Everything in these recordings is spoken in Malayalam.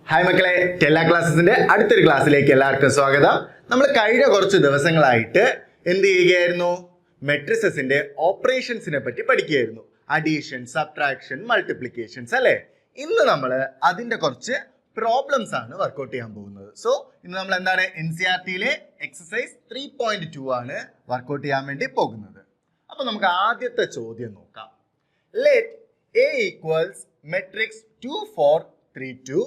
ഹായ് മക്കളെ, ടെല്ല ക്ലാസ്സസിന്റെ അടുത്തൊരു ക്ലാസ്സിലേക്ക് എല്ലാവർക്കും സ്വാഗതം. നമ്മൾ കഴിഞ്ഞ കുറച്ച് ദിവസങ്ങളായിട്ട് എന്ത് ചെയ്യുകയായിരുന്നു? മെട്രിസസിന്റെ ഓപ്പറേഷൻസിനെ പറ്റി പഠിക്കുകയായിരുന്നു. അഡീഷൻ, സബ്ട്രാക്ഷൻ, മൾട്ടിപ്ലിക്കേഷൻസ് അല്ലേ? ഇന്ന് നമ്മൾ അതിന്റെ കുറച്ച് പ്രോബ്ലംസ് ആണ് വർക്ക്ഔട്ട് ചെയ്യാൻ പോകുന്നത്. സോ ഇന്ന് നമ്മൾ എന്താണ് NCERTയിലെ എക്സസൈസ് 3.2 ആണ് വർക്ക്ഔട്ട് ചെയ്യാൻ വേണ്ടി പോകുന്നത്. അപ്പൊ നമുക്ക് ആദ്യത്തെ ചോദ്യം നോക്കാം. Let A equals matrix 2 4 3 2,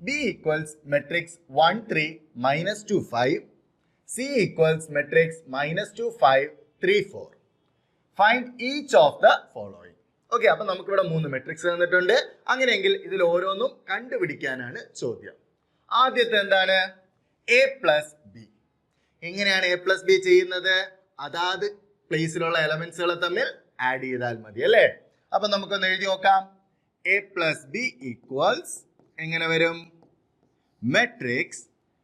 B equals matrix 1 3 minus 2 5, C equals matrix minus 2 5 3 4. Find each of the following. Okay, അപ്പൊ നമുക്കിവിടെ 3 മെട്രിക്സ് തന്നിട്ടുണ്ട്. അങ്ങനെയെങ്കിൽ ഇതിൽ ഓരോന്നും കണ്ടുപിടിക്കാനാണ് ചോദ്യം. ആദ്യത്തെ എന്താണ്? A plus B. എങ്ങനെയാണ് A പ്ലസ് ബി ചെയ്യുന്നത്? അതാത് പ്ലേസിലുള്ള എലമെന്റ്സുകളെ തമ്മിൽ ആഡ് ചെയ്താൽ മതി അല്ലേ? അപ്പൊ നമുക്കൊന്ന് എഴുതി നോക്കാം. A പ്ലസ് ബി ഈക്വൽസ് എങ്ങനെ വരും? മെട്രിക്സ്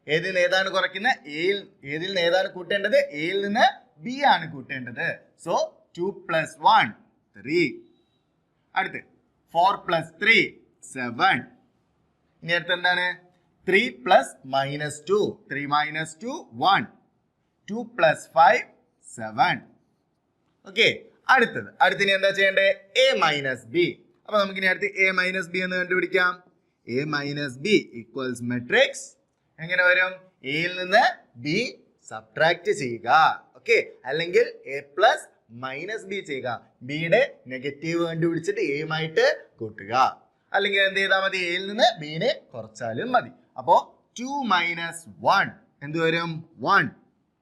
ഏതിൽ നിന്ന് ഏതാണ് കുറയ്ക്കുന്നത്? ഏതിൽ നിന്ന് ഏതാണ് കൂട്ടേണ്ടത്? എയിൽ നിന്ന് ബി ആണ് കൂട്ടേണ്ടത്. So 2 plus 1 3. അടുത്ത് 4 പ്ലസ് 3 7. ഇനി അടുത്ത് എന്താണ്? 3 plus minus 2 3 minus 2 1. 2 plus 5 7. Okay, അടുത്തിനി എന്താ ചെയ്യേണ്ടത്? A minus B. അപ്പൊ നമുക്കിനി അടുത്ത് എ മൈനസ് ബി എന്ന് കണ്ടുപിടിക്കാം. A minus B equals matrix എങ്ങനെ വരും? എയിൽ നിന്ന് ബി സബ്ട്രാക്ട് ചെയ്യുക. ഓക്കെ, അല്ലെങ്കിൽ എ പ്ലസ് മൈനസ് ബി ചെയ്യുക. ബിയുടെ നെഗറ്റീവ് കണ്ടുപിടിച്ചിട്ട് എയുമായിട്ട് കൂട്ടുക. അല്ലെങ്കിൽ എന്ത് ചെയ്താൽ മതി? എയിൽ നിന്ന് ബിനെ കുറച്ചാലും മതി. അപ്പോ 2 മൈനസ് 1 എന്ത് വരും? 1.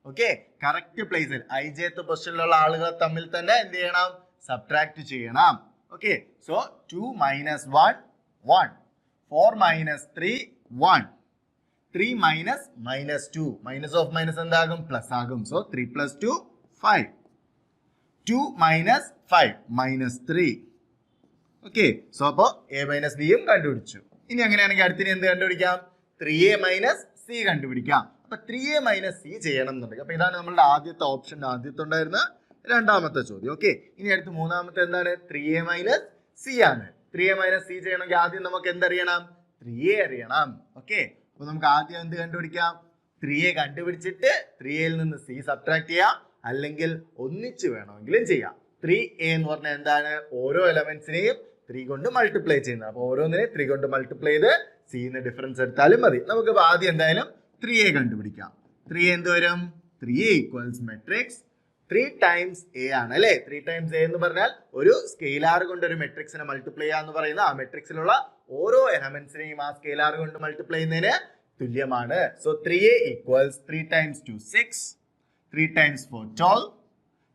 ഓക്കെ, കറക്റ്റ് പ്ലേസിൽ ijth പൊസിഷനിലുള്ള ആളുകളെ തമ്മിൽ തന്നെ എന്ത് ചെയ്യണം? സബ്ട്രാക്ട് ചെയ്യണം. Okay, so 2 minus 1 1. 4 minus 3 1. 3 minus minus 2. Minus of minus എന്താകും? പ്ലസ് ആകും. So 3 plus 2 5. 2 minus 5 minus 3. Okay, so അപ്പോ എ മൈനസ് ബിയും കണ്ടുപിടിച്ചു. ഇനി അങ്ങനെയാണെങ്കിൽ അടുത്തിന് എന്ത് കണ്ടുപിടിക്കാം? 3a മൈനസ് സി കണ്ടുപിടിക്കാം. അപ്പൊ 3a മൈനസ് സി ചെയ്യണം എന്നുണ്ടെങ്കിൽ അപ്പൊ ഇതാണ് നമ്മളുടെ ആദ്യത്തെ ഓപ്ഷൻ, ആദ്യത്തെ ഉണ്ടായിരുന്ന രണ്ടാമത്തെ ചോദ്യം. ഓക്കെ, ഇനി അടുത്ത് മൂന്നാമത്തെ എന്താണ്? 3a മൈനസ് സി ആണ്. 3a മൈനസ് സി ചെയ്യണമെങ്കിൽ ആദ്യം നമുക്ക് എന്തറിയണം? 3a അറിയണം. ഓക്കെ, അപ്പൊ നമുക്ക് ആദ്യം എന്ത് കണ്ടുപിടിക്കാം? 3a കണ്ടുപിടിച്ചിട്ട് 3aയിൽ നിന്ന് സി സബ്ട്രാക്ട് ചെയ്യാം, അല്ലെങ്കിൽ ഒന്നിച്ച് വേണമെങ്കിലും ചെയ്യാം. 3a എന്ന് പറഞ്ഞാൽ എന്താണ്? ഓരോ എലമെന്റ്സിനെയും 3 കൊണ്ട് മൾട്ടിപ്ലൈ ചെയ്യുന്നത്. അപ്പൊ ഓരോന്നിനെ 3 കൊണ്ട് മൾട്ടിപ്ലൈ ചെയ്ത് സിന്ന് ഡിഫറൻസ് എടുത്താലും മതി. നമുക്ക് ആദ്യം എന്തായാലും 3a കണ്ടുപിടിക്കാം. 3a എന്ത് വരും? 3a equals matrix 3 times A ആണ് അല്ലെ? 3 ടൈംസ് എ എന്ന് പറഞ്ഞാൽ ഒരു സ്കെയിലാർ കൊണ്ട് ഒരു മെട്രിക്സിനെ മൾട്ടിപ്ലൈ ചെയ്യാന്ന് പറയുന്ന ആ മെട്രിക്സിലുള്ള ഓരോ എലമെന്റ്സിനെയും ആ സ്കെയിലാർ കൊണ്ട് മൾട്ടിപ്ലൈ ചെയ്യുന്നതിന് തുല്യമാണ്. So 3a equals 3 times 2 6, 3 times 4 12,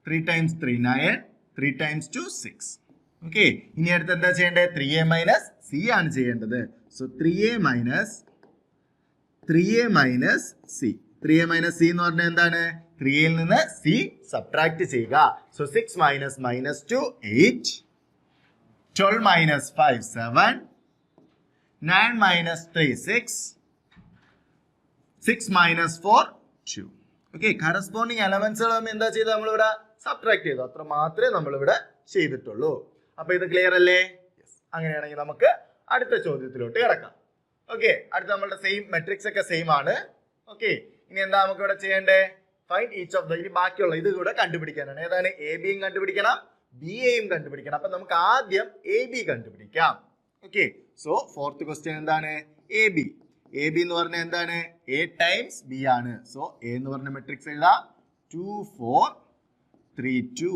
3 times 3 9, 3 times 2 6. Okay, ഇനി അടുത്ത് എന്താ ചെയ്യേണ്ടത്? 3a മൈനസ് സി ആണ് ചെയ്യേണ്ടത്. So 3a minus C. 3a minus C എന്ന് പറഞ്ഞാൽ എന്താണ്? 3യിൽ നിന്ന് സി സബ്ട്രാക്ട് ചെയ്യുക. So 6 minus minus 2 8, 12 minus 5 7, 9 minus 3 6, 6 minus 4 2. Okay, corresponding എലമെന്റ്സുകൾ എന്താ ചെയ്ത് നമ്മളിവിടെ സബ്ട്രാക്ട് ചെയ്തു. അത്ര മാത്രമേ നമ്മളിവിടെ ചെയ്തിട്ടുള്ളൂ. അപ്പൊ ഇത് ക്ലിയർ അല്ലേ? അങ്ങനെയാണെങ്കിൽ നമുക്ക് അടുത്ത ചോദ്യത്തിലോട്ട് കിടക്കാം. ഓക്കെ, അടുത്ത നമ്മളുടെ സെയിം മെട്രിക്സ് ഒക്കെ സെയിം ആണ്. ഓക്കെ, ഇനി എന്താ നമുക്ക് ഇവിടെ ചെയ്യേണ്ടേ? Find each of the. ഇനി ബാക്കിയുള്ള ഇത് കൂടെ കണ്ടുപിടിക്കാനാണ്. ഏതാണ്? എ ബിയും കണ്ടുപിടിക്കണം, ബി എയും കണ്ടുപിടിക്കണം. അപ്പൊ നമുക്ക് ആദ്യം എ ബി കണ്ടുപിടിക്കാം. ഓക്കെ, സോ ഫോർത്ത് ക്വസ്റ്റ്യൻ എന്താണ്? A B. എ ബി എന്ന് പറഞ്ഞാൽ എന്താണ്? എ ടൈംസ് ബി ആണ്. സോ എ എന്ന് പറഞ്ഞ മെട്രിക്സ് എഴുതാം 2 4 3 2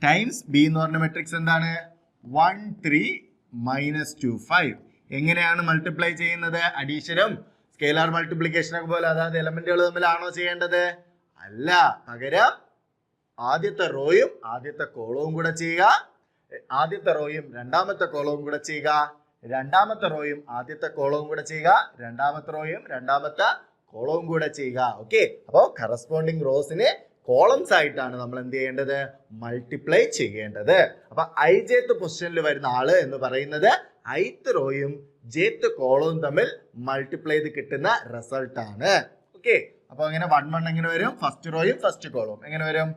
ടൈംസ് ബി എന്ന് പറഞ്ഞ മെട്രിക്സ് എന്താണ്? 1 3 മൈനസ് 2 5. എങ്ങനെയാണ് മൾട്ടിപ്ലൈ ചെയ്യുന്നത്? അഡീഷനും സ്കെയിലാർ മൾട്ടിപ്ലിക്കേഷനൊക്കെ പോലെ അതായത് എലമെന്റുകൾ തമ്മിലാണോ ചെയ്യേണ്ടത്? അല്ല, പകരം ആദ്യത്തെ റോയും ആദ്യത്തെ കോളവും കൂടെ ചെയ്യുക, ആദ്യത്തെ റോയും രണ്ടാമത്തെ കോളവും കൂടെ ചെയ്യുക, രണ്ടാമത്തെ റോയും ആദ്യത്തെ കോളവും കൂടെ ചെയ്യുക, രണ്ടാമത്തെ റോയും രണ്ടാമത്തെ കോളവും കൂടെ ചെയ്യുക. ഓക്കെ, അപ്പോൾ കറസ്പോണ്ടിങ് റോസിനെ കോളംസ് ആയിട്ടാണ് നമ്മൾ എന്ത് ചെയ്യേണ്ടത്? മൾട്ടിപ്ലൈ ചെയ്യേണ്ടത്. അപ്പൊ ijth പൊസിഷനിൽ വരുന്ന ആള് എന്ന് പറയുന്നത് ith റോയും jth കോളവും തമ്മിൽ മൾട്ടിപ്ലൈ ചെയ്ത് കിട്ടുന്ന റിസൾട്ട് ആണ്. ഓക്കെ, അപ്പൊ അങ്ങനെ 1 1 എങ്ങനെ വരും? ഫസ്റ്റ് റോയും ഫസ്റ്റ് കോളവും എങ്ങനെ വരും?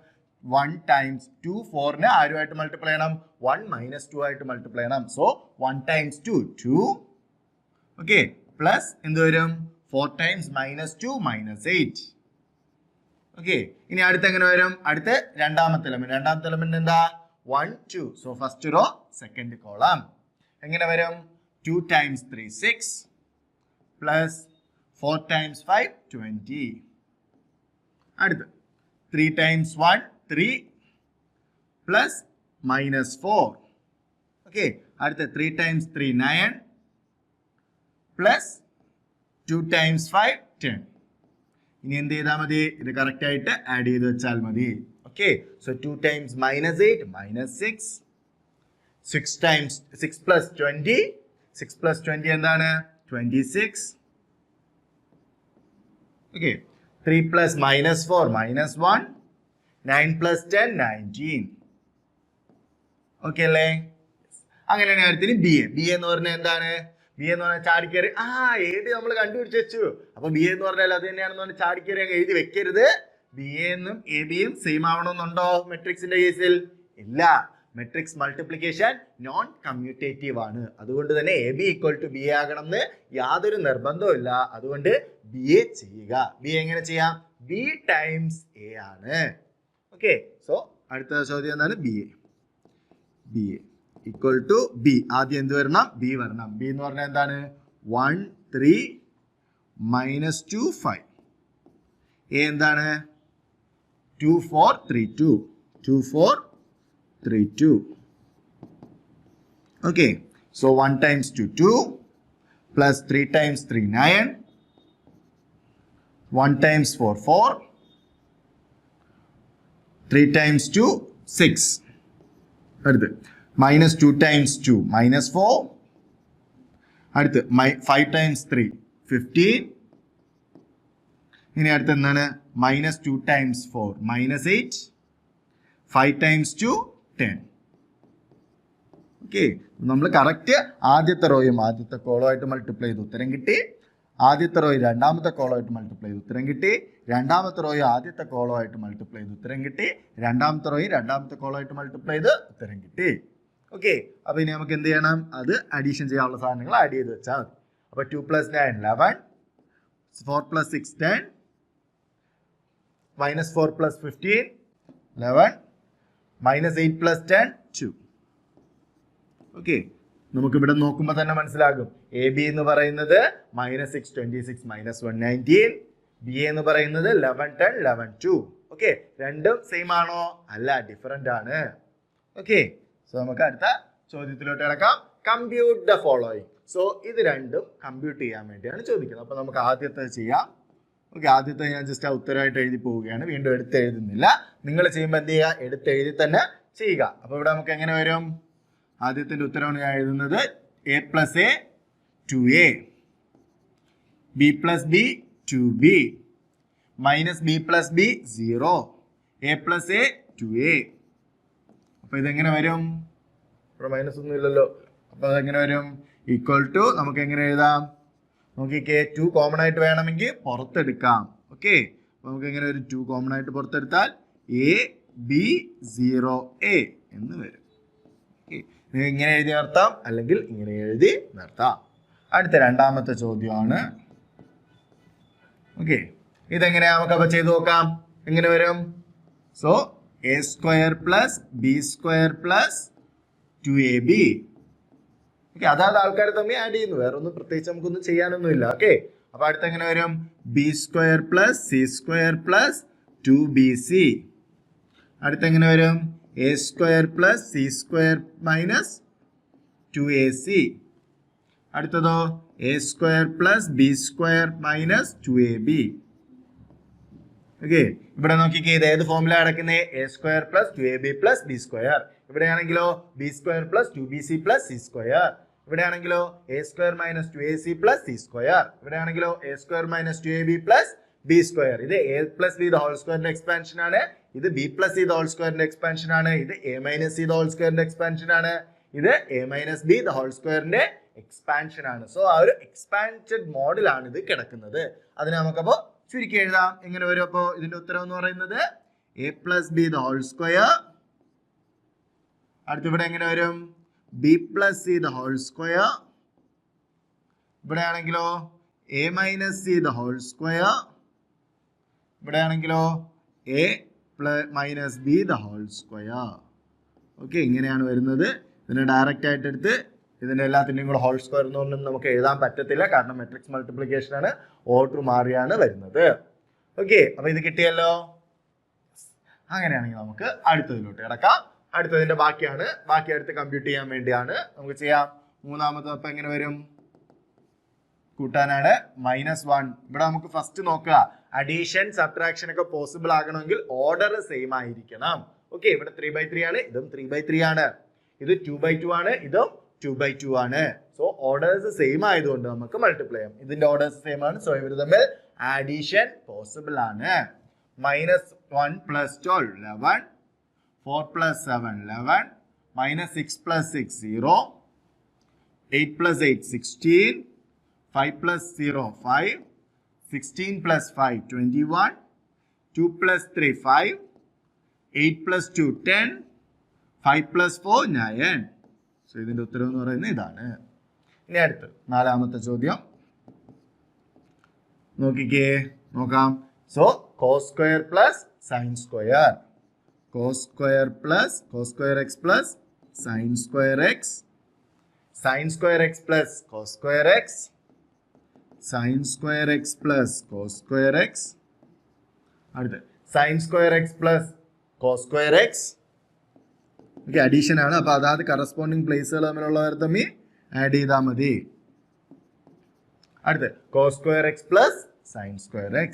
1 ടൈംസ് 2 4നെ ആരുമായിട്ട് മൾട്ടിപ്ലൈ ചെയ്യണം? 1 മൈനസ് 2 ആയിട്ട് മൾട്ടിപ്ലൈ ചെയ്യണം. So 1 times 2 2. Okay, പ്ലസ് എന്ത് വരും 4 ടൈംസ് -2 -8. ഓക്കെ, ഇനി അടുത്ത് എങ്ങനെ വരും? അടുത്ത രണ്ടാമത്തെ എലമെന്റ് എന്താ? 1 2. So first row second column എങ്ങനെ വരും? 2 ടൈംസ് 3 6 പ്ലസ് 4 ടൈംസ് 5 20. അടുത്ത് 3 ടൈംസ് 1 3 പ്ലസ് -4. ഓക്കെ, അടുത്ത 3 ടൈംസ് 3 9 പ്ലസ് 2 ടൈംസ് 5 10. ഇനി എന്ത് ചെയ്താൽ മതി? ഇത് കറക്റ്റ് ആയിട്ട് ആഡ് ചെയ്ത് വെച്ചാൽ മതി. Okay, so 2 times -8 -6 6 times 6 plus 20 6 plus 20 എന്താണ്? 26. Okay, 3 plus -4 -1 9 plus 10 19. ഓക്കെ അല്ലേ? അങ്ങനെയാണ് അടുത്തിന് ബി എന്ന് പറഞ്ഞാൽ എന്താണ്? ബി എന്ന് പറഞ്ഞാൽ ചാടിക്കയറി ഏത് നമ്മൾ കണ്ടുപിടിച്ച് വെച്ചു. അപ്പൊ ബി എന്ന് പറഞ്ഞാൽ അത് തന്നെയാണെന്ന് പറഞ്ഞാൽ ചാടിക്കയറി അങ്ങ് എഴുതി വെക്കരുത്. ബി എന്നും എ ബിയും സെയിം ആവണമെന്നുണ്ടോ മെട്രിക്സിന്റെ കേസിൽ? ഇല്ല. മെട്രിക്സ് മൾട്ടിപ്ലിക്കേഷൻ നോൺ കമ്മ്യൂട്ടേറ്റീവ് ആണ്. അതുകൊണ്ട് തന്നെ A B equal to B A ആകണം എന്ന് യാതൊരു നിർബന്ധവും ഇല്ല. അതുകൊണ്ട് ബി എ ചെയ്യുക. ബി എങ്ങനെ ചെയ്യാം? ബി ടൈംസ് എ ആണ്. ഓക്കെ, സോ അടുത്ത ചോദ്യം എന്താണ്? B A equal to B. ആദ്യം എന്ത് വരണം? ബി വരണം. ബി എന്ന് പറഞ്ഞാൽ എന്താണ്? 1 3 -2 5. എ എന്താണ്? 2 4 3 2 2 4 3 2. Okay, so 1 times 2 2 plus 3 times 3 9 1 times 4 4 3 times 2 6. അടുത്ത് -2 ടൈംസ് 2 -4. അടുത്ത് 5 ടൈംസ് 3 15. ഇനി അടുത്ത് എന്താണ്? -2 ടൈംസ് 4 -8. 5 ടൈംസ് 2 10. ഓക്കെ, നമ്മൾ കറക്റ്റ് ആദ്യത്തെ റോയും ആദ്യത്തെ കോളമായിട്ട് മൾട്ടിപ്ലൈ ചെയ്ത് ഉത്തരം കിട്ടി. ആദ്യത്തെ റോയും രണ്ടാമത്തെ കോളമായിട്ട് മൾട്ടിപ്ലൈ ചെയ്ത് ഉത്തരം കിട്ടി. രണ്ടാമത്തെ റോയും ആദ്യത്തെ കോളമായിട്ട് മൾട്ടിപ്ലൈ ചെയ്ത് ഉത്തരം കിട്ടി. രണ്ടാമത്തെ റോയും രണ്ടാമത്തെ കോളമായിട്ട് മൾട്ടിപ്ലൈ ചെയ്ത് ഉത്തരം കിട്ടി. ഓക്കെ, അപ്പൊ ഇനി നമുക്ക് എന്ത് ചെയ്യണം? അത് അഡീഷൻ ചെയ്യാനുള്ള സാധനങ്ങൾ ആഡ് ചെയ്ത് വെച്ചാൽ മതി. അപ്പൊ 2 + 9 11 4 + 6 10 -4 + 15 11 -8 + 10 2. ഓക്കെ, നമുക്ക് ഇവിടെ നോക്കുമ്പോൾ തന്നെ മനസ്സിലാകും. എ ബി എന്ന് പറയുന്നത് -6 26 -1 19. ബി എന്ന് പറയുന്നത് 11 10 11 2. ഓക്കെ, രണ്ടും സെയിം ആണോ? അല്ല, ഡിഫറെന്റ് ആണ്. ഓക്കെ, സോ നമുക്ക് അടുത്ത ചോദ്യത്തിലോട്ട് കിടക്കാം. Compute the following. സോ ഇത് രണ്ടും കമ്പ്യൂട്ട് ചെയ്യാൻ വേണ്ടിയാണ് ചോദിക്കുന്നത്. അപ്പൊ നമുക്ക് ആദ്യത്തെ ചെയ്യാം. ഓക്കെ, ആദ്യത്തെ ഞാൻ ജസ്റ്റ് ആ ഉത്തരമായിട്ട് എഴുതി പോവുകയാണ്. വീണ്ടും എടുത്ത് എഴുതുന്നില്ല. നിങ്ങൾ ചെയ്യുമ്പോൾ എന്ത് ചെയ്യുക? എടുത്ത് എഴുതി തന്നെ ചെയ്യുക. അപ്പൊ ഇവിടെ നമുക്ക് എങ്ങനെ വരും? ആദ്യത്തിന്റെ ഉത്തരമാണ് ഞാൻ എഴുതുന്നത്. a + a 2a, b + b 2b, -b + b 0, a + a 2a. അപ്പൊ ഇതെങ്ങനെ വരും? ഇവിടെ മൈനസ് ഒന്നും ഇല്ലല്ലോ. അപ്പൊ അതെങ്ങനെ വരും? ഈക്വൽ ടു നമുക്ക് എങ്ങനെ എഴുതാം? നോക്കിക്കേ, 2 കോമൺ ആയിട്ട് വേണമെങ്കിൽ പുറത്തെടുക്കാം. ഓക്കെ, നമുക്ക് എങ്ങനെ ഒരു 2 കോമൺ ആയിട്ട് പുറത്തെടുത്താൽ a b 0 a എന്ന് വരും. ഇങ്ങനെ എഴുതി നിർത്താം, അല്ലെങ്കിൽ ഇങ്ങനെ എഴുതി നിർത്താം. അടുത്ത രണ്ടാമത്തെ ചോദ്യമാണ്. ഓക്കെ, ഇതെങ്ങനെയാ? നമുക്ക് അപ്പൊ ചെയ്തു നോക്കാം. എങ്ങനെ വരും? So a² + b² + 2ab. Okay, അതായത് ആൾക്കാർ തമ്മിൽ ആഡ് ചെയ്യുന്നു. വേറെ ഒന്നും പ്രത്യേകിച്ച് നമുക്കൊന്നും ചെയ്യാനൊന്നുമില്ല. ഓക്കെ, അപ്പൊ അടുത്ത് എങ്ങനെ വരും? b² + c² + 2bc. അടുത്ത് എങ്ങനെ വരും? a² + c² - 2ac. അടുത്തതോ a² + b² - 2ab. Okay, ഇവിടെ നോക്കിക്കേ, ഇത് ഏത് ഫോമിലാണ് കിടക്കുന്നത്? a² + 2ab + b². ഇവിടെയാണെങ്കിലോ b² + 2bc + c². ഇവിടെയാണെങ്കിലോ a² - 2ac + c². ഇവിടെയാണെങ്കിലോ a² - 2ab + b². ഇത് a + b the whole square expansion ആണ്. ഇത് b + c the whole square expansion ആണ്. ഇത് a - c the whole square expansion ആണ്. ഇത് a - b the whole square expansion ആണ്. സോ ആ ഒരു എക്സ്പാൻഡ് മോഡിലാണ് ഇത് കിടക്കുന്നത്. അതിനെ നമുക്കപ്പോ ചുരുക്കി എഴുതാം. എങ്ങനെ വരും? അപ്പോ ഇതിന്റെ ഉത്തരം എന്ന് പറയുന്നത് a + b the whole square. അടുത്ത് ഇവിടെ എങ്ങനെ വരും? b + c the whole square ഇവിടെ ആണെങ്കിലോ A minus C the whole square, ഇവിടെ ആണെങ്കിലോ A minus B the whole square. Okay, ഇങ്ങനെയാണ് വരുന്നത്. ഇതിനെ ഡയറക്റ്റ് ആയിട്ട് എടുത്ത് ഇതിൻ്റെ എല്ലാത്തിൻ്റെയും കൂടെ ഹോൾ സ്ക്വയർ എന്ന് പറഞ്ഞാൽ നമുക്ക് എഴുതാൻ പറ്റത്തില്ല, കാരണം മെട്രിക്സ് മൾട്ടിപ്ലിക്കേഷൻ ആണ്, ഓർഡർ മാറിയാണ് വരുന്നത്. ഓക്കെ, അപ്പൊ ഇത് കിട്ടിയല്ലോ. അങ്ങനെയാണെങ്കിൽ നമുക്ക് അടുത്തതിലോട്ട് കിടക്കാം. അടുത്തതിന്റെ ബാക്കിയാണ്, ബാക്കി അടുത്ത് കമ്പ്യൂട്ട് ചെയ്യാൻ വേണ്ടിയാണ് നമുക്ക് ചെയ്യാം. മൂന്നാമത്തെ അപ്പം എങ്ങനെ വരും? കൂട്ടാനാണ് -1. ഇവിടെ നമുക്ക് ഫസ്റ്റ് നോക്കുക, അഡീഷൻ സബ്ട്രാക്ഷൻ ഒക്കെ പോസിബിൾ ആകണമെങ്കിൽ ഓർഡർ സെയിം ആയിരിക്കണം. ഓക്കെ, ഇവിടെ 3/3 ആണ്, ഇതും 3/3 ആണ്, ഇത് 2/2 ആണ്, ഇതും 2/2 ആണ്. സോ ഓർഡേഴ്സ് സെയിം ആയതുകൊണ്ട് നമുക്ക് മൾട്ടിപ്ലൈ ചെയ്യാം. ഇതിന്റെ ഓർഡേഴ്സ് സെയിം ആണ്, സോ ഇവർ തമ്മിൽ ആഡിഷൻ പോസിബിൾ ആണ്. -1 + 12 11, 4 + 7 11, -6 + 6 0, 8 + 8 16, 5 + 0 5, 16 + 5 21, 2 + 3 5, 8 + 2 10, 5 + 4 9. സോ ഇതിന്റെ ഉത്തരം എന്ന് പറയുന്നത് ഇതാണ്. ഇനി അടുത്ത് നാലാമത്തെ ചോദ്യം നോക്കിക്കേ, നോക്കാം. So cos square plus sin square, cos square x plus sin square x, sin square x plus cos square x, sin square x plus cos square x, അടുത്ത sin square x plus cos square x. Okay, addition ആണ്, അപ്പൊ അതായത് കറസ്പോണ്ടിങ് പ്ലേസുകൾ തമ്മിലുള്ളവർ തമ്മിൽ ആഡ് ചെയ്താൽ മതി. അടുത്ത് cos square x plus sin square x.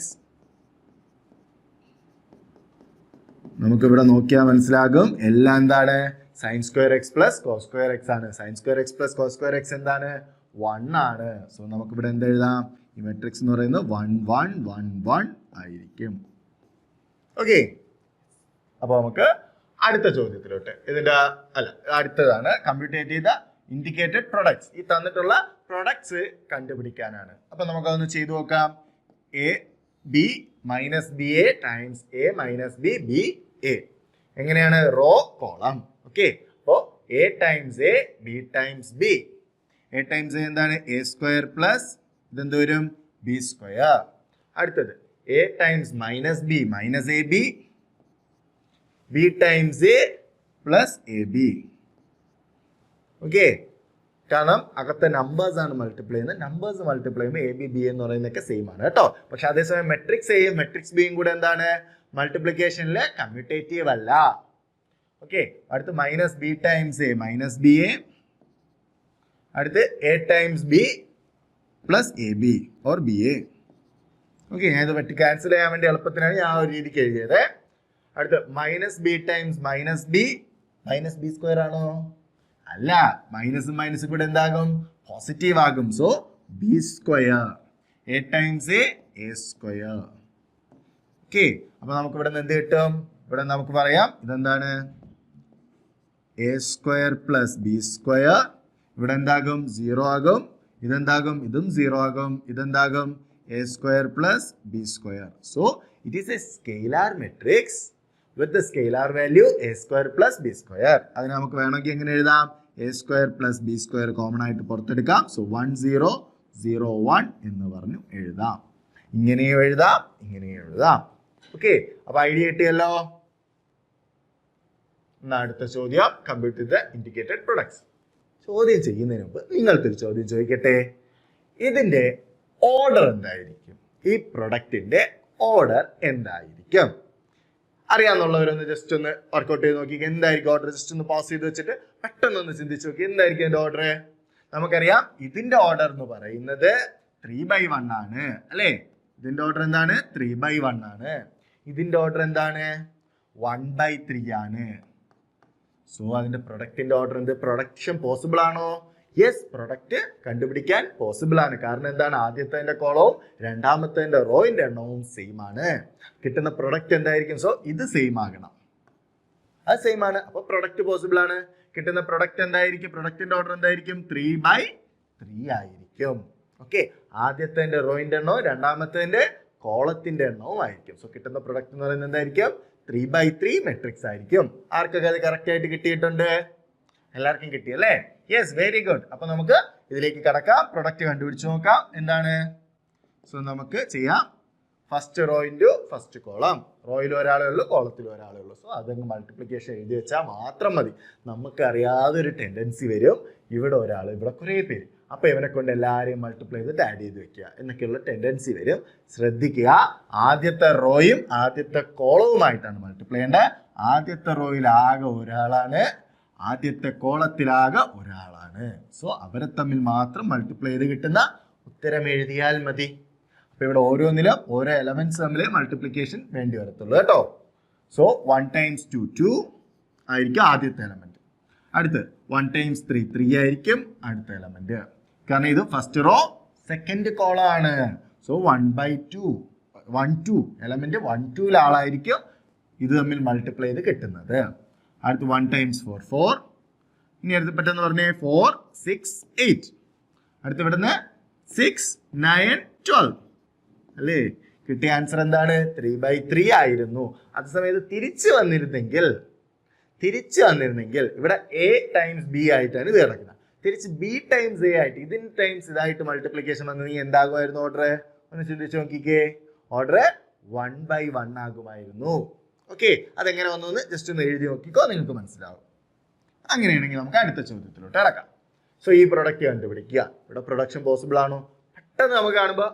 നമുക്കിവിടെ നോക്കിയാൽ മനസ്സിലാകും എല്ലാം എന്താണ്, sin square x plus cos square x ആണ്. sin square x plus cos square x എന്താണ്, 1 ആണ്. സോ നമുക്കിവിടെ എന്ത് എഴുതാം, ഈ മെട്രിക്സ് എന്ന് പറയുന്നത് 1 1 1 1 ആയിരിക്കും. ഓക്കെ, അപ്പൊ നമുക്ക് അടുത്ത ചോദ്യത്തിലോട്ട്, ഇതിന്റെ അടുത്തതാണ് കമ്പ്യൂട്ടേറ്റ് ചെയ്ത ഇൻഡിക്കേറ്റഡ് പ്രൊഡക്ട്സ്. ഈ തന്നിട്ടുള്ള പ്രൊഡക്ട്സ് കണ്ടുപിടിക്കാനാണ്. അപ്പൊ നമുക്കതൊന്ന് ചെയ്തു നോക്കാം. A B minus B A times A minus B B A. എങ്ങനെയാണ്? Row column. ഓക്കെ, അപ്പോ A times A B times B. A times A എന്താണ്? എ സ്ക്വയർ പ്ലസ് ഇതെന്ത് വരും? B square. അടുത്തത് A times minus B minus A B, B times A plus A B. Okay, കാരണം അകത്തെ നമ്പേഴ്സ് ആണ് മൾട്ടിപ്ലൈ ചെയ്യുന്നത്. നമ്പേഴ്സ് മൾട്ടിപ്ലൈ ചെയ്യുമ്പോൾ എ ബി ബി എന്ന് പറയുന്നതൊക്കെ സെയിം ആണ് കേട്ടോ. പക്ഷെ അതേസമയം മെട്രിക്സ് എയും മെട്രിക്സ് ബിയും കൂടെ എന്താണ്? മൾട്ടിപ്ലിക്കേഷനിൽ കമ്മ്യൂട്ടേറ്റീവ് അല്ല. ഓക്കെ, അടുത്ത് minus B times A minus B A, അടുത്ത് A times B plus A B or B A. Okay, ഞാൻ ഇത് പറ്റി ക്യാൻസൽ ചെയ്യാൻ വേണ്ടി എളുപ്പത്തിനാണ് ഞാൻ ഒരു രീതിക്ക് എഴുതിയത്. അടുത്ത് minus B times minus B, minus B square ആണോ? അല്ല, മൈനസും മൈനസും കൂടെ എന്താകും? പോസിറ്റീവ് ആകും. So B square. A times A square. Okay, അപ്പൊ നമുക്ക് ഇവിടെ നിന്ന് എന്ത് കിട്ടും? ഇവിടെ നമുക്ക് പറയാം ഇതെന്താണ്? A square plus B square. ഇവിടെ എന്താകും? 0 ആകും. ഇതെന്താകും? ഇതും 0 ആകും. ഇതെന്താകും? A square plus B square. So it is a scalar matrix with the scalar value a square plus b square. അതിനെ നമുക്ക് വേണമെങ്കിൽ എങ്ങനെ എഴുതാം? a square plus b square common ആയിട്ട് പുറത്തെടുക്കാം. സോ 1 0 0 1 എന്ന് പറഞ്ഞു എഴുതാം. ഇങ്ങനെയും എഴുതാം, ഇങ്ങനെയും എഴുതാം. ഓക്കെ, അപ്പൊ ഐഡിയ കിട്ടിയല്ലോ. അടുത്ത ചോദ്യം, കമ്പ്യൂട്ട് ചെയ്ത ഇൻഡിക്കേറ്റഡ് പ്രൊഡക്ട്സ്. ചോദ്യം ചെയ്യുന്നതിന് മുമ്പ് നിങ്ങൾക്കൊരു ചോദ്യം ചോദിക്കട്ടെ. ഇതിന്റെ ഓർഡർ എന്തായിരിക്കും? ഈ പ്രൊഡക്റ്റിന്റെ ഓർഡർ എന്തായിരിക്കും? അറിയാന്നുള്ളവരൊന്ന് ജസ്റ്റ് ഒന്ന് വർക്ക്ഔട്ട് ചെയ്ത് നോക്കി എന്തായിരിക്കും ഓർഡർ. ജസ്റ്റ് ഒന്ന് പോസ് ചെയ്ത് വെച്ചിട്ട് പെട്ടെന്നൊന്ന് ചിന്തിച്ച് നോക്കി എന്തായിരിക്കും എന്റെ ഓർഡർ. നമുക്കറിയാം ഇതിന്റെ ഓർഡർ എന്ന് പറയുന്നത് 3/1 ആണ് അല്ലേ? ഇതിന്റെ ഓർഡർ എന്താണ്? 3/1 ആണ്. ഇതിന്റെ ഓർഡർ എന്താണ്? 1/3 ആണ്. സോ അതിന്റെ പ്രൊഡക്റ്റിന്റെ ഓർഡർ എന്ത്? പ്രൊഡക്ഷൻ പോസിബിൾ ആണോ? യെസ്, പ്രൊഡക്റ്റ് കണ്ടുപിടിക്കാൻ പോസിബിൾ ആണ്. കാരണം എന്താണ്? ആദ്യത്തെ കോളവും രണ്ടാമത്തെ റോയിന്റെ എണ്ണവും സെയിം ആണ്. കിട്ടുന്ന പ്രൊഡക്റ്റ് എന്തായിരിക്കും? സോ ഇത് സെയിം ആകണം. അത് സെയിം ആണ്, അപ്പൊ പ്രൊഡക്റ്റ് പോസിബിൾ ആണ്. കിട്ടുന്ന പ്രൊഡക്റ്റ് എന്തായിരിക്കും? പ്രൊഡക്റ്റിന്റെ ഓർഡർ എന്തായിരിക്കും? 3/3 ആയിരിക്കും. ഓക്കെ, ആദ്യത്തെ റോയിന്റെ എണ്ണവും രണ്ടാമത്തെ കോളത്തിന്റെ എണ്ണവും ആയിരിക്കും. സോ കിട്ടുന്ന പ്രൊഡക്റ്റ് എന്ന് പറയുന്നത് എന്തായിരിക്കും? 3/3 മെട്രിക്സ് ആയിരിക്കും. ആർക്കൊക്കെ അത് കറക്റ്റ് ആയിട്ട് കിട്ടിയിട്ടുണ്ട്? എല്ലാവർക്കും കിട്ടിയല്ലേ? Yes, very good. അപ്പൊ നമുക്ക് ഇതിലേക്ക് കടക്കാം, പ്രൊഡക്റ്റ് കണ്ടുപിടിച്ച് നോക്കാം. എന്താണ്? സോ നമുക്ക് ചെയ്യാം. First row into first column. റോയിൽ ഒരാളേ ഉള്ളൂ, കോളത്തിൽ ഒരാളേ ഉള്ളൂ. സോ അതങ്ങ് മൾട്ടിപ്ലിക്കേഷൻ എഴുതി വെച്ചാൽ മാത്രം മതി. നമുക്ക് അറിയാതൊരു ടെൻഡൻസി വരും, ഇവിടെ ഒരാൾ, ഇവിടെ കുറേ പേര്, അപ്പൊ ഇവനെ കൊണ്ട് എല്ലാവരെയും മൾട്ടിപ്ലൈ ചെയ്തിട്ട് ആഡ് ചെയ്ത് വെക്കുക എന്നൊക്കെയുള്ള ടെൻഡൻസി വരും. ശ്രദ്ധിക്കുക, ആദ്യത്തെ റോയും ആദ്യത്തെ കോളവുമായിട്ടാണ് മൾട്ടിപ്ലൈ ചെയ്യേണ്ടത്. ആദ്യത്തെ റോയിൽ ആകെ ഒരാളാണ്, ആദ്യത്തെ കോളത്തിലാകെ ഒരാളാണ്. സോ അവരെ തമ്മിൽ മാത്രം മൾട്ടിപ്ലൈ ചെയ്ത് കിട്ടുന്ന ഉത്തരം എഴുതിയാൽ മതി. അപ്പൊ ഇവിടെ ഓരോന്നിലും ഓരോ എലമെന്റ്സ് തമ്മിൽ മൾട്ടിപ്ലിക്കേഷൻ വേണ്ടി വരത്തുള്ളൂ കേട്ടോ. സോ 1 times 2 2 ആയിരിക്കും ആദ്യത്തെ എലമെന്റ്. അടുത്ത് 1 times 3 3 ആയിരിക്കും അടുത്ത എലമെന്റ്. കാരണം ഇത് ഫസ്റ്റ് റോ സെക്കൻഡ് കോളം ആണ്. സോ 1/2 1 2 എലമെന്റ് 1 2 ആളായിരിക്കും ഇത് തമ്മിൽ മൾട്ടിപ്ലൈ ചെയ്ത് കിട്ടുന്നത്. അടുത്ത് 1 times 4 4. ഇനി അടുത്ത് പെട്ടെന്ന് പറഞ്ഞേ 4 6 8. അടുത്ത് ഇവിടുന്ന് 6 9 12 അല്ലേ? കിട്ടിയ ആൻസർ എന്താണ്? 3/3 ആയിരുന്നു. അതേസമയത്ത് തിരിച്ചു വന്നിരുന്നെങ്കിൽ ഇവിടെ A ടൈംസ് B ആയിട്ടാണ് ഇത് കിടക്കുന്നത്. തിരിച്ച് B ടൈംസ് A ആയിട്ട് ഇതിന് ടൈംസ് ഇതായിട്ട് മൾട്ടിപ്ലിക്കേഷൻ വന്നെങ്കിൽ എന്താകുമായിരുന്നു ഓർഡർ? ഒന്ന് ചിന്തിച്ച് നോക്കിക്കേ. ഓർഡർ 1/1 ആകുമായിരുന്നു. ഓക്കെ, അതെങ്ങനെ വന്നു എന്ന് ജസ്റ്റ് ഒന്ന് എഴുതി നോക്കിക്കോ, നിങ്ങൾക്ക് മനസ്സിലാവും. അങ്ങനെയാണെങ്കിൽ നമുക്ക് അടുത്ത ചോദ്യത്തിലോട്ട് കിടക്കാം. സോ ഈ പ്രൊഡക്റ്റ് കണ്ടുപിടിക്കുക. ഇവിടെ പ്രൊഡക്ഷൻ പോസിബിൾ ആണോ? പെട്ടെന്ന് നമുക്ക് കാണുമ്പോൾ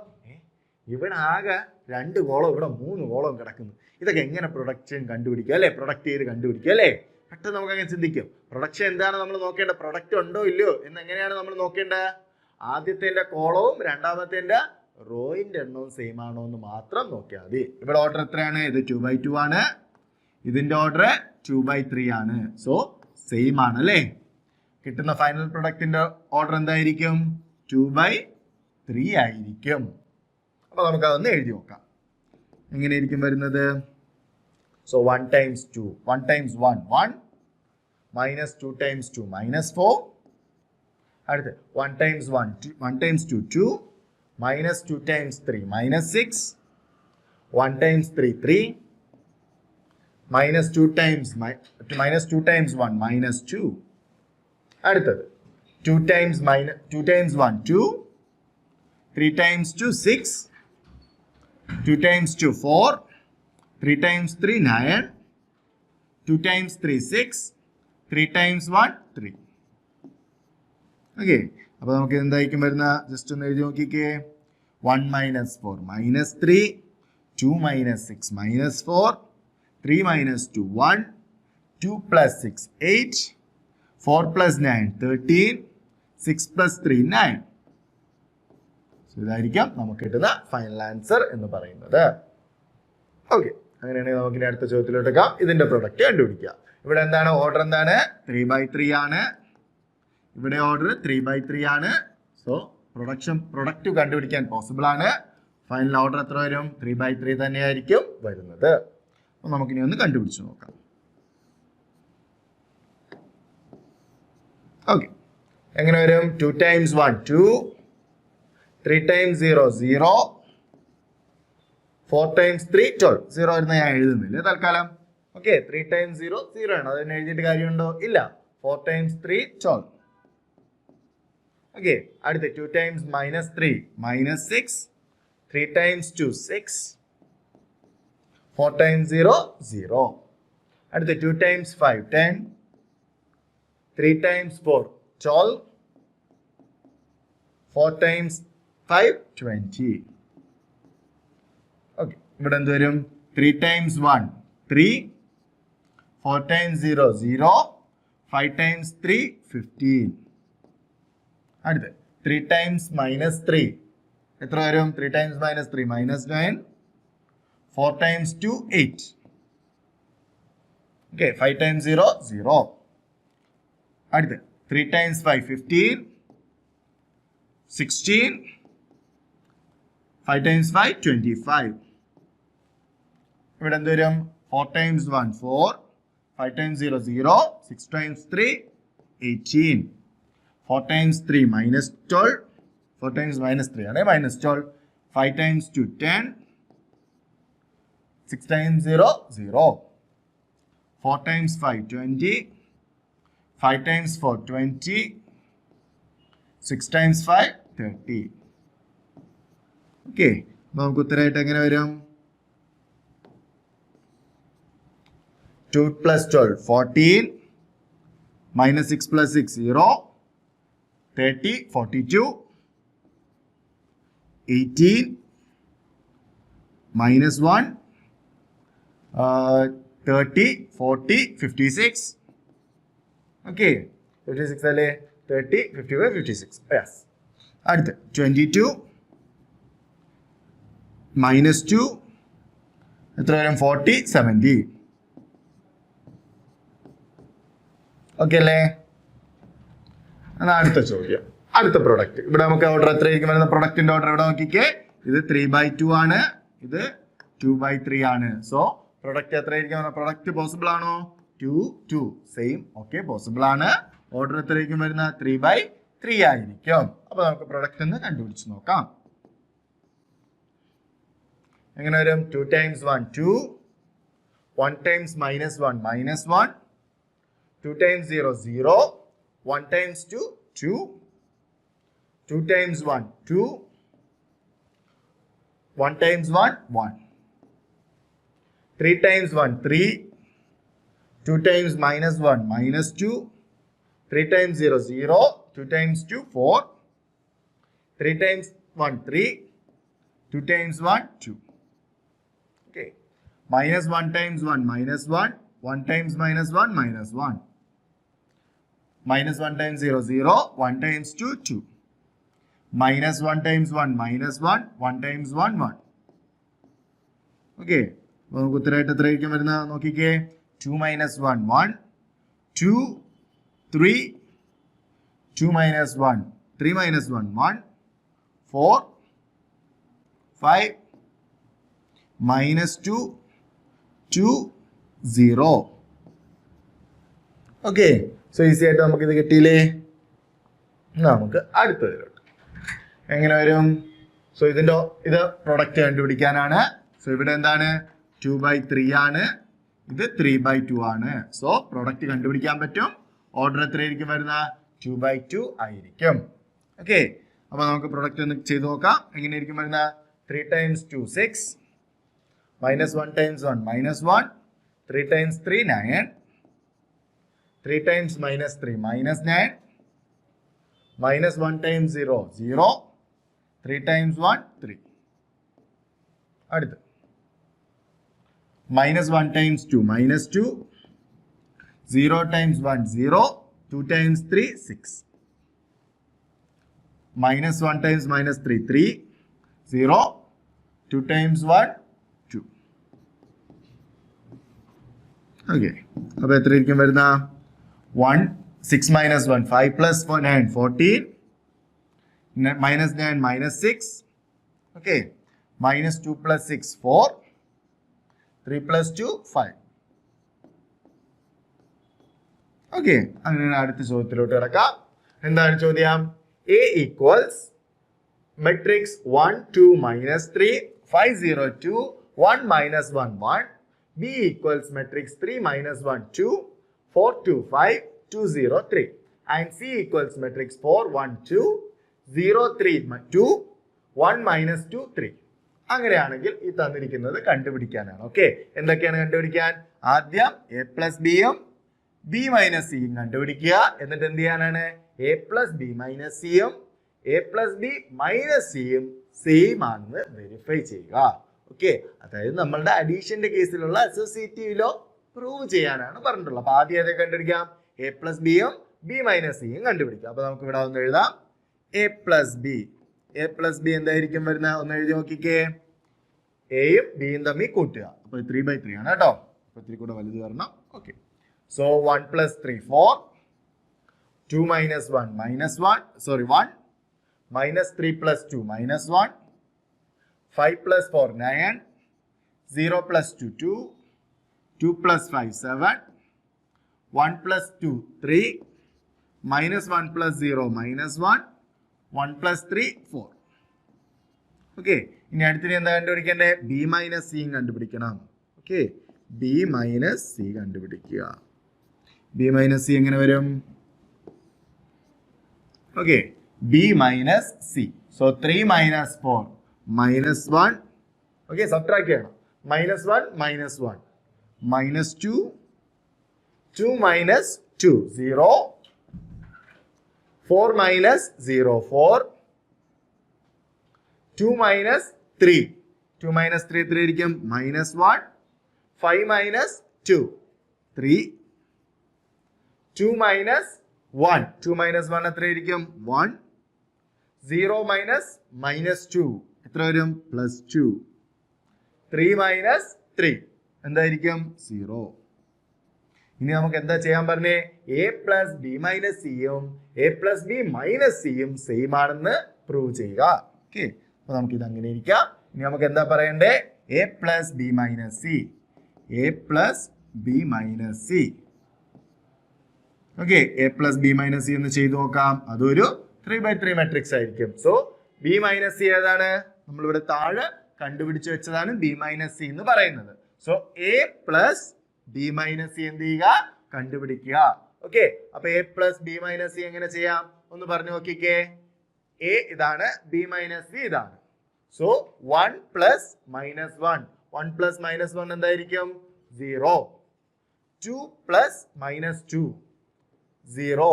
ഇവിടെ ആകെ 2 കോളം, ഇവിടെ 3 കോളം കിടക്കുന്നു. ഇതൊക്കെ എങ്ങനെ പ്രൊഡക്ഷൻ കണ്ടുപിടിക്കുക അല്ലേ? പ്രൊഡക്റ്റ് ചെയ്ത് കണ്ടുപിടിക്കുക അല്ലേ? പെട്ടെന്ന് നമുക്ക് അങ്ങനെ ചിന്തിക്കും. പ്രൊഡക്ഷൻ എന്താണ് നമ്മൾ നോക്കേണ്ടത്? പ്രൊഡക്റ്റ് ഉണ്ടോ ഇല്ലയോ എന്ന് എങ്ങനെയാണ് നമ്മൾ നോക്കേണ്ടത്? ആദ്യത്തെ കോളവും രണ്ടാമത്തെ റോയിന്റെ എണ്ണവും സെയിം ആണോ എന്ന് മാത്രം നോക്കിയാൽ മതി. ഇവിടെ ഓർഡർ എത്രയാണ്? ഇത് 2/2 ആണ്, ഇതിന്റെ ഓർഡർ 2/3 ആണ്. സോ സെയിം ആണ് അല്ലേ? കിട്ടുന്ന ഫൈനൽ പ്രൊഡക്റ്റിന്റെ ഓർഡർ എന്തായിരിക്കും? 2/3 ആയിരിക്കും. അപ്പൊ നമുക്ക് അതൊന്ന് എഴുതി നോക്കാം. എങ്ങനെയായിരിക്കും വരുന്നത്? So 1 times 2 1 times 1 1 minus 2 times 2 minus 4. അടുത്ത് 1 times 1 1 times 2 2 minus 2 times 3 minus 6. 1 times 3 3 minus 2 times 1 minus 2. അടുത്തത് 2 times 1 2. 3 times 2 6. 2 times 2 4. 3 times 3 9. 2 times 3 6. 3 times 1 3. Okay, അപ്പോൾ നമുക്ക് എന്തായിരിക്കും വരുന്ന? ജസ്റ്റ് ഒന്ന് എഴുതി നോക്കിക്കേ. 1 minus 4 minus 3. 2 minus 6 minus 4. 3 minus 2 1. 2 plus 6 8. 4 plus 9 13. 6 plus 3 9. ഇതായിരിക്കാം നമുക്ക് കിട്ടുന്ന ഫൈനൽ ആൻസർ എന്ന് പറയുന്നത്. ഓക്കെ, അങ്ങനെയാണെങ്കിൽ നമുക്ക് ഇനി അടുത്ത ചോദ്യത്തിലോട്ട് എടുക്കാം. ഇതിന്റെ പ്രൊഡക്റ്റ് കണ്ടുപിടിക്കുക. ഇവിടെ എന്താണ് ഓർഡർ? എന്താണ്? 3/3 ആണ്. ഇവിടെ ഓർഡർ 3/3 ആണ്. സോ പ്രൊഡക്റ്റ് കണ്ടുപിടിക്കാൻ പോസിബിൾ ആണ്. ഫൈനൽ ഓർഡർ എത്ര വരും? 3/3 തന്നെയായിരിക്കും വരുന്നത്. അപ്പൊ നമുക്കിനി ഒന്ന് കണ്ടുപിടിച്ച് നോക്കാം. ഓക്കെ, എങ്ങനെ വരും? 2 times 1 2. 3 times 0 0. 4 times 3 12. 0 വരുന്ന ഞാൻ എഴുതുന്നില്ല തൽക്കാലം. ഓക്കെ, 3 times 0 0 ആണ്. അതിന് എഴുതിയിട്ട് കാര്യമുണ്ടോ? ഇല്ല. 4 times 3 12. ഓക്കെ, അടുത്ത് 2 times minus 3 minus 6. 3 times 2 6. 4 times 0 0. അടുത്ത് 2 times 5 10. 3 times 4 12. 4 times 5 20. ഓക്കെ, ഇവിടെ എന്ത് വരും? 3 times 1 3. 4 times 0 0. 5 times 3 15. അടുത്ത് 3 times minus 3 എത്ര വരും? 3 times minus 3 minus 9. 4 times 2 8. Okay, 5 times 0 0. അടുത്ത് 3 times 5 15. 16. 5 times 5 25. ഇവിടെ എന്ത് വരും? 4 times 1 4. 5 times 0 0. 6 times 3 18. 4 times 3 minus 12. 4 times minus 3 ആണ് minus 12. 5 times 2 10. 6 times 0 0. 4 times 5 20. 5 times 4 20. 6 times 5 30. Okay, നമുക്ക് ഉത്തരമായിട്ട് എങ്ങനെ വരും? 2 plus 12 14 minus 6 plus 6 0 30 42 18 minus 1 30 40 56. Okay, 56 അല്ലേ? 30 55 56. യെസ്. അടുത്ത് 22 minus 2 എത്ര വരും? 40 70. ഓക്കെ അല്ലേ? എന്നാൽ അടുത്ത ചോദ്യം, അടുത്ത പ്രൊഡക്റ്റ്. ഇവിടെ നമുക്ക് ഓർഡർ എത്രയായിരിക്കും വരുന്ന? പ്രൊഡക്റ്റിന്റെ ഓർഡർ ഇവിടെ നോക്കിക്കേ. ഇത് 3/2 ആണ്, ഇത് 2/3 ആണ്. സോ പ്രൊഡക്റ്റ് എത്രയായിരിക്കും? പ്രൊഡക്റ്റ് പോസിബിൾ ആണോ? 2 2 സെയിം. ഓക്കെ, പോസിബിൾ ആണ്. ഓർഡർ എത്രയായിരിക്കും വരുന്ന? 3/3 ആയിരിക്കും. അപ്പൊ നമുക്ക് പ്രൊഡക്റ്റ് ഒന്ന് കണ്ടുപിടിച്ച് നോക്കാം. എങ്ങനെ വരും? 2 times 1 2, 1 times minus 1 minus 1, 2 times 0 0, 1 times 2 2, 2 times 1 2, 1 times 1 1, 3 times 1 3, 2 times minus 1 minus 2, 3 times 0 0, 2 times 2 4, 3 times 1 3, 2 times 1 2. Okay, minus 1 times 1 minus 1, 1 times minus 1 minus 1, minus 1 times 0 0, 1 times 2 2, minus 1 times 1 minus 1, 1 times 1 1. Okay, നമുക്ക് ഉത്തരമായിട്ട് എത്രയായിരിക്കും വരുന്ന നോക്കിക്കേ. 2 minus 1 1, 2 3, 2 minus 1 3 minus 1 1, 4 5 minus 2 2 0. Okay, so easy ആയിട്ട് നമുക്ക് ഇത് കിട്ടിയില്ലേ? നമുക്ക് അടുത്തതിലോട്ട് എങ്ങനെ വരും? സോ ഇത് പ്രൊഡക്റ്റ് കണ്ടുപിടിക്കാനാണ്. സോ ഇവിടെ എന്താണ്? 2/3 ആണ്, ഇത് 3/2 ആണ്. സോ പ്രൊഡക്റ്റ് കണ്ടുപിടിക്കാൻ പറ്റും. ഓർഡർ എത്രയായിരിക്കും വരുന്ന? 2/2 ആയിരിക്കും. ഓക്കെ, അപ്പൊ നമുക്ക് പ്രൊഡക്റ്റ് ഒന്ന് ചെയ്ത് നോക്കാം. എങ്ങനെയായിരിക്കും വരുന്ന? 3 times 2 6, minus 1 times 1 minus 1, 3 times 3 9, 3 times minus 3 minus 9, minus 1 times 0 0, 3 times 1 3. അടുത്ത് minus 1 times 2 minus 2, 0 times 1 0, 2 times 3 6, minus 1 times minus 3 3, 0, 2 times 1 2. Okay, അപ്പൊ എത്രയായിരിക്കും വരുന്ന? 1 6 minus 1 5 plus 4 9 14, minus 9 minus 6. Okay, minus 2 plus 6 4, 3 plus 2 5. Okay, അങ്ങനെ അടുത്ത ചോദ്യത്തിലോട്ട് കിടക്കാം. എന്താണ് ചോദ്യം? A equals matrix 1 2 minus 3 5 0 2 1 minus 1 1. B equals matrix 3 minus 1 2 4 2 5 2 0 3. And C equals matrix 4 1 2 0 3 2 1 minus 2 3. അങ്ങനെയാണെങ്കിൽ ഈ തന്നിരിക്കുന്നത് കണ്ടുപിടിക്കാനാണ്. ഓക്കെ, എന്തൊക്കെയാണ് കണ്ടുപിടിക്കാൻ? ആദ്യം A plus B യും B minus C യും കണ്ടുപിടിക്കുക. എന്നിട്ട് എന്ത് ചെയ്യാനാണ്? A plus B minus C യും A plus B minus C യും സെയിം ആണെന്ന് വെരിഫൈ ചെയ്യുക. ഓക്കെ, അതായത് നമ്മളുടെ അഡീഷന്റെ കേസിലുള്ള അസോസിയേറ്റീവിലോ പ്രൂവ് ചെയ്യാനാണ് പറഞ്ഞിട്ടുള്ളത്. അപ്പൊ ആദ്യം ഏതൊക്കെ കണ്ടുപിടിക്കാം? A plus B യും B minus C യും കണ്ടുപിടിക്കാം. അപ്പൊ നമുക്ക് ഇവിടെ ഒന്ന് എഴുതാം. A plus B. A plus B എന്തായിരിക്കും വരുന്ന? ഒന്ന് എഴുതി നോക്കിക്കേ. A യും B യും തമ്മിൽ കൂട്ടുക. അപ്പൊ 3/3 ആണ് കേട്ടോ. അപ്പൊ 3 കൂടെ വലുത് വരണം. Okay, so 1 plus 3 4, 2 minus 1 minus 1 sorry 1, minus 3 plus 2 minus 1, 5 plus 4 9, 0 plus 2 2, 2 plus 5 7, 1 plus 2 3, minus 1 plus 0 minus 1, 1 plus 3 4. Okay, ഇനി അടുത്തിനി എന്താ കണ്ടുപിടിക്കേണ്ടത്? B minus C കണ്ടുപിടിക്കണം. ഓക്കെ, B minus C കണ്ടുപിടിക്കുക. B minus C എങ്ങനെ വരും? Okay, b minus c. So 3 minus 4 minus 1. Okay, subtract ചെയ്യണം. Minus 1 minus 1 minus 2. 2 minus 2 0. 4 minus 0 4. 2 minus 3. 2 minus 3 3 ഇരിക്കും minus 1. 5 minus 2 3. 2 minus 1. 2 minus 1 എത്ര ഇരിക്കും 1. 0 minus minus 2 എത്ര വരും plus 2. 3 minus 3 എന്തായിരിക്കും 0. ഇനി നമുക്ക് എന്താ ചെയ്യാൻ പറഞ്ഞേ a plus b minus c യും a plus b minus c യും സെയിം ആണെന്ന് പ്രൂവ് ചെയ്യുക. ഓക്കെ, അപ്പൊ നമുക്ക് ഇത് അങ്ങനെ ഇരിക്കാം. ഇനി നമുക്ക് എന്താ പറയണ്ടേ a plus b minus c. a plus b minus c. Okay, a plus b minus c എന്ന് ചെയ്തു നോക്കാം. അതൊരു 3/3 മെട്രിക്സ് ആയിരിക്കും. സോ b minus c ഏതാണ് നമ്മളിവിടെ താഴെ കണ്ടുപിടിച്ച് വെച്ചതാണ് b minus c എന്ന് പറയുന്നത്. So a plus b minus c എന്ത് ചെയ്യുക കണ്ടുപിടിക്കുക. ഓക്കെ, അപ്പൊ a plus b minus c എങ്ങനെ ചെയ്യാം ഒന്ന് പറഞ്ഞു നോക്കിക്കേ. a ഇതാണ്, b minus c ഇതാണ്. So 1 plus minus 1. 1 plus minus 1 എന്തായിരിക്കും 0. 2 plus minus 2 0.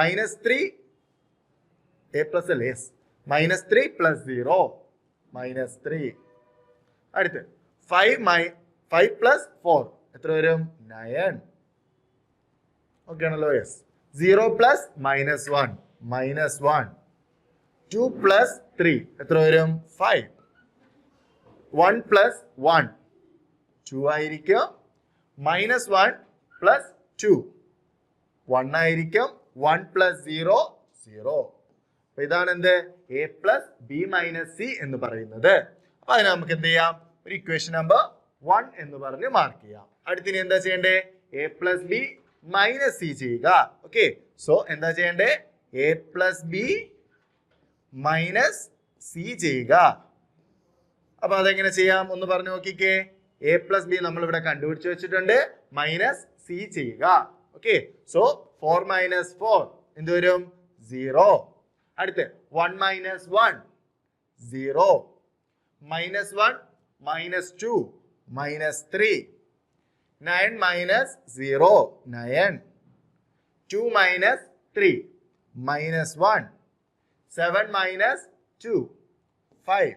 minus 3 a plus l s minus 3 plus 0 minus 3. അടുത്ത് 5 plus 4 എത്ര വരും 9. ഓക്കെ ആണല്ലോ. Yes. 0 plus minus 1 minus 1. 2 plus 3 എത്ര വരും 5. 1 plus 1 2 ആയിരിക്കും. minus 1 plus 2 1 ആയിരിക്കും. 1 plus 0 0. അപ്പൊ ഇതാണ് എന്ത് a plus b minus c എന്ന് പറയുന്നത്. അപ്പൊ അതിന് നമുക്ക് എന്ത് ചെയ്യാം ഒരു ഇക്വേഷൻ നമ്പർ 1 എന്ന് പറഞ്ഞ് മാർക്ക് ചെയ്യാം. അടുത്തിനി എന്താ ചെയ്യണ്ടേ a plus b minus c ചെയ്യുക. ഓക്കെ, സോ എന്താ ചെയ്യണ്ടേ a plus b minus c ചെയ്യുക. അപ്പൊ അതെങ്ങനെ ചെയ്യാം ഒന്ന് പറഞ്ഞു നോക്കിക്കേ. a plus b നമ്മൾ ഇവിടെ കണ്ടുപിടിച്ച് വെച്ചിട്ടുണ്ട്. മൈനസ് c ചെയ്യുക. ഓക്കെ, സോ 4 minus 4 എന്ത് വരും 0. അടുത്ത് 1 minus 1 0. minus 1 minus 2 minus 3. 9 minus 0 9. 2 minus 3 minus 1. 7 minus 2 5.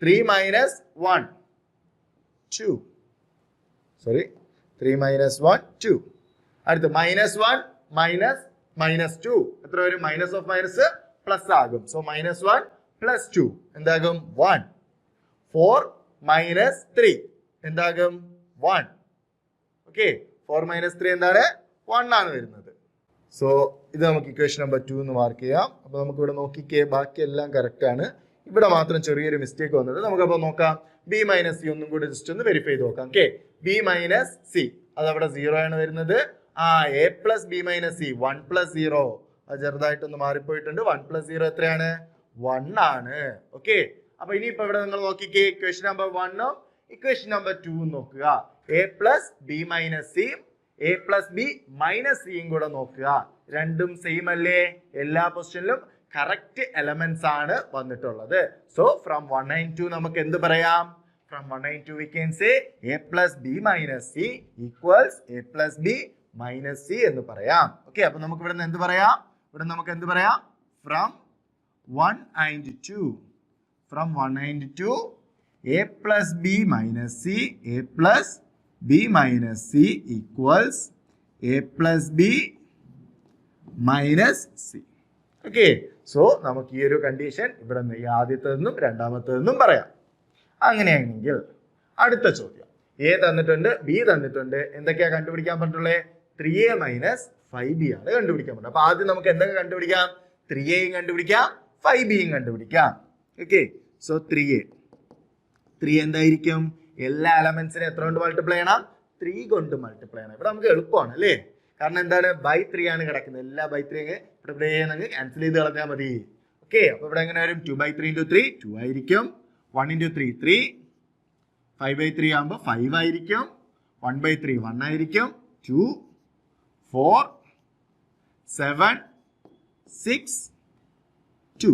3 minus 1 2. Sorry, 3 minus 1 2. അടുത്ത് minus 1 minus 2 എത്ര വരും മൈനസ് ഓഫ് മൈനസ് പ്ലസ് ആകും. സോ minus 1 plus 2 എന്താകും 1. 4 minus 3 എന്താകും 1. ഓക്കെ, 4 minus 3 എന്താണ് 1 ആണ് വരുന്നത്. സോ ഇത് നമുക്ക് ഇക്വേഷൻ നമ്പർ 2 എന്ന് മാർക്ക് ചെയ്യാം. അപ്പൊ നമുക്ക് ഇവിടെ നോക്കിക്കേ, ബാക്കി എല്ലാം കറക്റ്റ് ആണ്. ഇവിടെ മാത്രം ചെറിയൊരു മിസ്റ്റേക്ക് വന്നിട്ട് നമുക്കപ്പോ നോക്കാം. b minus c ഒന്നും കൂടി ജസ്റ്റ് ഒന്ന് വെരിഫൈ ചെയ്ത് നോക്കാം. ഓക്കെ, b minus c അതവിടെ 0 ആണ് വരുന്നത്. a plus b minus c 1 plus 0 അത് ചെറുതായിട്ടൊന്ന് മാറിപ്പോയിട്ടുണ്ട്. 1 plus 0 എത്രയാണ് 1 ആണ്. ഓക്കെ, അപ്പൊ ഇനിയിപ്പോ ഇവിടെ നിങ്ങൾ നോക്കിക്കേ, ഇക്വേഷൻ നമ്പർ 1 ഇക്വേഷൻ നമ്പർ 2 നോക്കുക. a plus b minus c a plus b minus c കൂടെ നോക്കുക. രണ്ടും സെയിം അല്ലേ? എല്ലാ പൊസിഷനിലും കറക്റ്റ് എലമെന്റ്സ് ആണ് വന്നിട്ടുള്ളത്. സോ ഫ്രം 1 and 2 നമുക്ക് എന്ത് പറയാം? From 1 and 2 we can say a plus b minus c equals a plus b minus c എന്ന് പറയാം. ഓക്കെ, അപ്പൊ നമുക്ക് ഇവിടെ നിന്ന് എന്ത് പറയാം? ഇവിടെ നമുക്ക് എന്ത് പറയാം? From 1 and 2 from 1 and 2 a plus b minus c a plus b minus c equals a plus b minus c. Okay, so നമുക്ക് ഈ ഒരു കണ്ടീഷൻ ഇവിടെ നിന്ന് ഈ ആദ്യത്തേതെന്നും രണ്ടാമത്തേതെന്നും പറയാം. അങ്ങനെയാണെങ്കിൽ അടുത്ത ചോദ്യം, a തന്നിട്ടുണ്ട്, b തന്നിട്ടുണ്ട്. എന്തൊക്കെയാ കണ്ടുപിടിക്കാൻ പറ്റുള്ളേ? 3a minus 5b ആണ് കണ്ടുപിടിക്കാൻ പറ്റും. അപ്പൊ ആദ്യം നമുക്ക് എന്തൊക്കെ കണ്ടുപിടിക്കാം? 3aയും കണ്ടുപിടിക്കാം, 5bയും കണ്ടുപിടിക്കാം. ഓക്കെ, സോ 3 എന്തായിരിക്കും? എല്ലാ എലമെന്റ്സിനെ എത്ര കൊണ്ട് മൾട്ടിപ്ലൈ ചെയ്യണം? 3 കൊണ്ട് മൾട്ടിപ്ലൈ ചെയ്യണം. ഇവിടെ നമുക്ക് എളുപ്പമാണ് അല്ലേ? കാരണം എന്താണ് ബൈ 3 ആണ് കിടക്കുന്നത്. എല്ലാ ബൈ 3 ഇവിടെ ക്യാൻസൽ ചെയ്ത് കളഞ്ഞാൽ മതി. ഓക്കെ, അപ്പൊ ഇവിടെ എങ്ങനെ വരും? 2/3 × 3 2 ആയിരിക്കും. 1 × 3 3. 5/3 ആകുമ്പോൾ 5 ആയിരിക്കും. 1/3 1 ആയിരിക്കും. 2 4 7 6 2.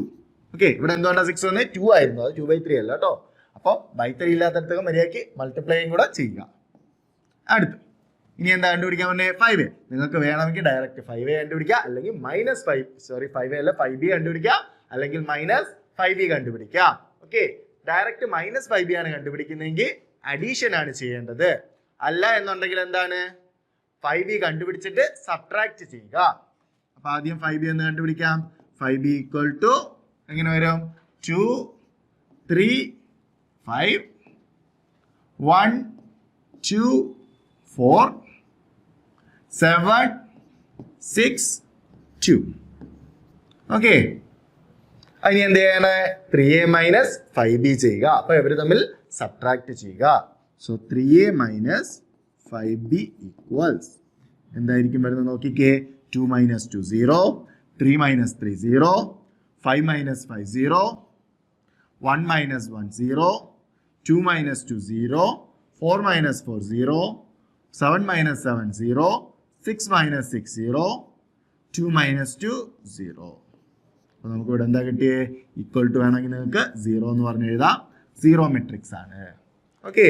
ഓക്കെ, ഇവിടെ എന്തുകൊണ്ടാണ് 6 വന്നത്? 2 ആയിരുന്നു, അത് 2/3 അല്ല കേട്ടോ. അപ്പോൾ ബൈ 3 ഇല്ലാത്തടത്തൊക്കെ മര്യാദയ്ക്ക് മൾട്ടിപ്ലൈയും കൂടെ ചെയ്യുക. അടുത്ത് ഇനി എന്താ കണ്ടുപിടിക്കാൻ പറഞ്ഞേ? 5a. നിങ്ങൾക്ക് വേണമെങ്കിൽ ഡയറക്റ്റ് 5a കണ്ടുപിടിക്കുക, അല്ലെങ്കിൽ -5a അല്ല 5b കണ്ടുപിടിക്കുക, അല്ലെങ്കിൽ -5b കണ്ടുപിടിക്കുക. ഓക്കെ, ഡയറക്റ്റ് -5b ആണ് കണ്ടുപിടിക്കുന്നതെങ്കിൽ അഡീഷൻ ആണ് ചെയ്യേണ്ടത്. അല്ല എന്നുണ്ടെങ്കിൽ എന്താണ്? 5b കണ്ടുപിടിച്ചിട്ട് സബ്ട്രാക്ട് ചെയ്യുക. അപ്പൊ ആദ്യം 5b എന്ന് കണ്ടുപിടിക്കാം. 5b ഈക്വൽ ടു എങ്ങനെ വരും? 2 3 5 1 2 4 7 6 2. ഓക്കെ, ഇനി എന്ത് ചെയ്യാണ്? 3a മൈനസ് 5b ചെയ്യുക. അപ്പൊ ഇവർ തമ്മിൽ സബ്ട്രാക്ട് ചെയ്യുക. So 3a minus 5b equals എന്തായിരിക്കും വരുന്നത് നോക്കിക്കേ? 2 minus 2 0, 3 minus 3 0, 5 minus 5 0, 1 minus 1 0, 2 minus 2 0, 4 minus 4 0, 7 minus 7 0, 6 minus 6 0, 2 minus 2 0. അപ്പോൾ നമുക്ക് ഇവിടെ എന്താ കിട്ടിയേ? ഈക്വൽ ടു വേണമെങ്കിൽ നിങ്ങൾക്ക് 0 എന്ന് പറഞ്ഞ് എഴുതാം. 0 മെട്രിക്സ് ആണ്. ഓക്കെ.